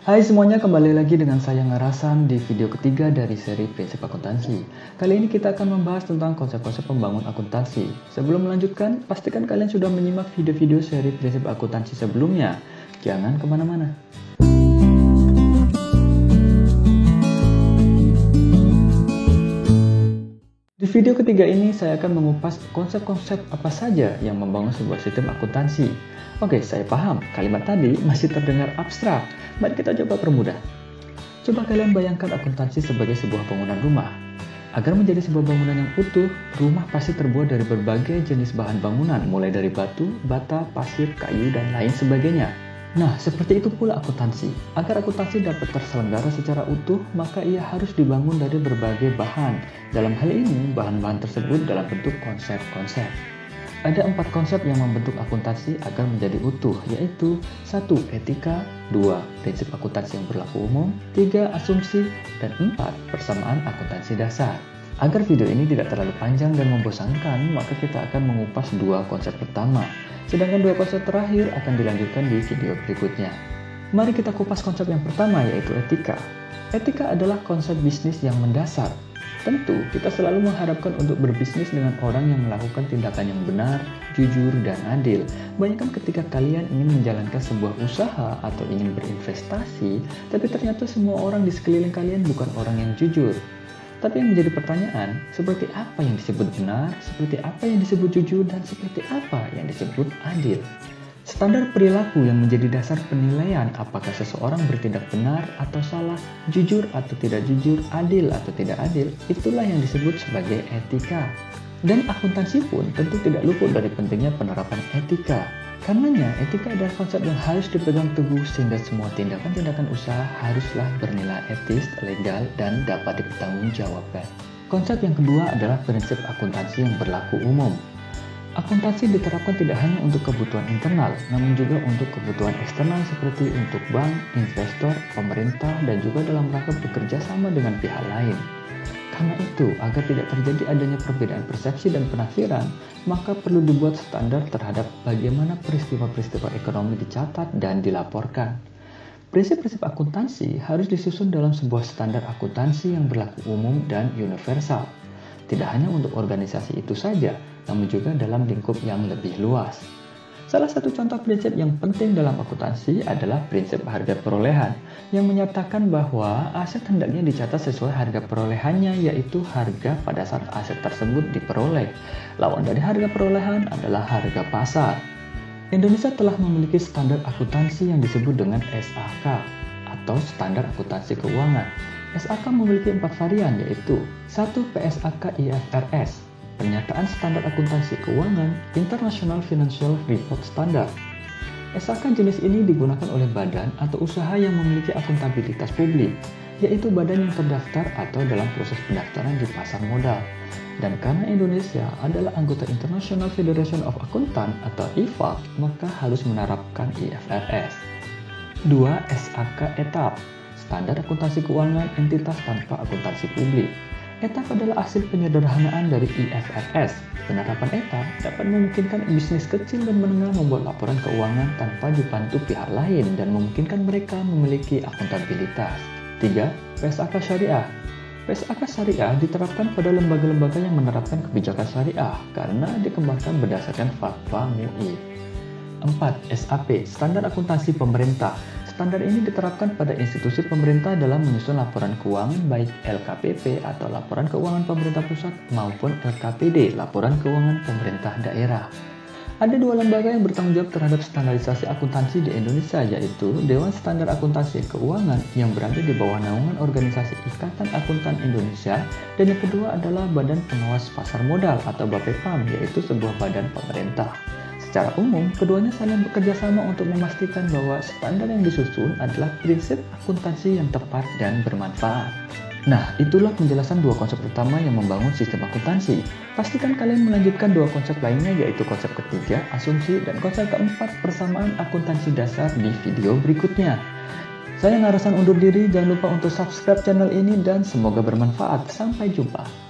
Hai semuanya, kembali lagi dengan saya Ngerasan di video ketiga dari seri Prinsip Akuntansi. Kali ini kita akan membahas tentang konsep-konsep pembangun akuntansi. Sebelum melanjutkan, pastikan kalian sudah menyimak video-video seri Prinsip Akuntansi sebelumnya. Jangan kemana-mana. Di video ketiga ini, saya akan mengupas konsep-konsep apa saja yang membangun sebuah sistem akuntansi. Oke, saya paham, kalimat tadi masih terdengar abstrak. Mari kita coba permudah. Coba kalian bayangkan akuntansi sebagai sebuah bangunan rumah. Agar menjadi sebuah bangunan yang utuh, rumah pasti terbuat dari berbagai jenis bahan bangunan, mulai dari batu, bata, pasir, kayu, dan lain sebagainya. Nah, seperti itu pula akuntansi. Agar akuntansi dapat terselenggara secara utuh, maka ia harus dibangun dari berbagai bahan. Dalam hal ini, bahan-bahan tersebut dalam bentuk konsep-konsep. Ada 4 konsep yang membentuk akuntansi agar menjadi utuh, yaitu 1. Etika, 2. Prinsip akuntansi yang berlaku umum, 3. Asumsi, dan 4. Persamaan akuntansi dasar. Agar video ini tidak terlalu panjang dan membosankan, maka kita akan mengupas 2 konsep pertama, sedangkan 2 konsep terakhir akan dilanjutkan di video berikutnya. Mari kita kupas konsep yang pertama, yaitu etika. Etika adalah konsep bisnis yang mendasar. Tentu, kita selalu mengharapkan untuk berbisnis dengan orang yang melakukan tindakan yang benar, jujur, dan adil. Bayangkan ketika kalian ingin menjalankan sebuah usaha atau ingin berinvestasi, tapi ternyata semua orang di sekeliling kalian bukan orang yang jujur. Tapi yang menjadi pertanyaan, seperti apa yang disebut benar, seperti apa yang disebut jujur, dan seperti apa yang disebut adil? Standar perilaku yang menjadi dasar penilaian apakah seseorang bertindak benar atau salah, jujur atau tidak jujur, adil atau tidak adil, itulah yang disebut sebagai etika. Dan akuntansi pun tentu tidak luput dari pentingnya penerapan etika. Karenanya, etika adalah konsep yang harus dipegang teguh sehingga semua tindakan-tindakan usaha haruslah bernilai etis, legal, dan dapat dipertanggungjawabkan. Konsep yang kedua adalah prinsip akuntansi yang berlaku umum. Akuntansi diterapkan tidak hanya untuk kebutuhan internal, namun juga untuk kebutuhan eksternal seperti untuk bank, investor, pemerintah, dan juga dalam rangka bekerja sama dengan pihak lain. Karena itu, agar tidak terjadi adanya perbedaan persepsi dan penafsiran, maka perlu dibuat standar terhadap bagaimana peristiwa-peristiwa ekonomi dicatat dan dilaporkan. Prinsip-prinsip akuntansi harus disusun dalam sebuah standar akuntansi yang berlaku umum dan universal. Tidak hanya untuk organisasi itu saja, namun juga dalam lingkup yang lebih luas. Salah satu contoh prinsip yang penting dalam akuntansi adalah prinsip harga perolehan, yang menyatakan bahwa aset hendaknya dicatat sesuai harga perolehannya, yaitu harga pada saat aset tersebut diperoleh. Lawan dari harga perolehan adalah harga pasar. Indonesia telah memiliki standar akuntansi yang disebut dengan SAK, atau Standar Akuntansi Keuangan. SAK memiliki 4 varian, yaitu 1. PSAK IFRS, Pernyataan Standar Akuntansi Keuangan International Financial Report Standard. SAK jenis ini digunakan oleh badan atau usaha yang memiliki akuntabilitas publik, yaitu badan yang terdaftar atau dalam proses pendaftaran di pasar modal. Dan karena Indonesia adalah anggota International Federation of Accountant atau IFAC, maka harus menerapkan IFRS. 2. SAK Etap, Standar Akuntansi Keuangan Entitas Tanpa Akuntansi Publik. Etap adalah hasil penyederhanaan dari IFRS. Penerapan etap dapat memungkinkan bisnis kecil dan menengah membuat laporan keuangan tanpa dibantu pihak lain dan memungkinkan mereka memiliki akuntabilitas. 3. PSAK Syariah. PSAK Syariah diterapkan pada lembaga-lembaga yang menerapkan kebijakan syariah karena dikembangkan berdasarkan fatwa MUI. 4. SAP, Standar Akuntansi Pemerintah. Standar ini diterapkan pada institusi pemerintah dalam menyusun laporan keuangan baik LKPP atau laporan keuangan pemerintah pusat maupun LKPD, laporan keuangan pemerintah daerah. Ada 2 lembaga yang bertanggung jawab terhadap standarisasi akuntansi di Indonesia, yaitu Dewan Standar Akuntansi Keuangan yang berada di bawah naungan organisasi Ikatan Akuntan Indonesia, dan yang kedua adalah Badan Pengawas Pasar Modal atau BAPEPAM, yaitu sebuah badan pemerintah. Secara umum, keduanya saling bekerja sama untuk memastikan bahwa standar yang disusun adalah prinsip akuntansi yang tepat dan bermanfaat. Nah, itulah penjelasan 2 konsep utama yang membangun sistem akuntansi. Pastikan kalian melanjutkan 2 konsep lainnya, yaitu konsep ketiga, asumsi, dan konsep keempat, persamaan akuntansi dasar di video berikutnya. Saya Ngerasan undur diri, jangan lupa untuk subscribe channel ini dan semoga bermanfaat. Sampai jumpa.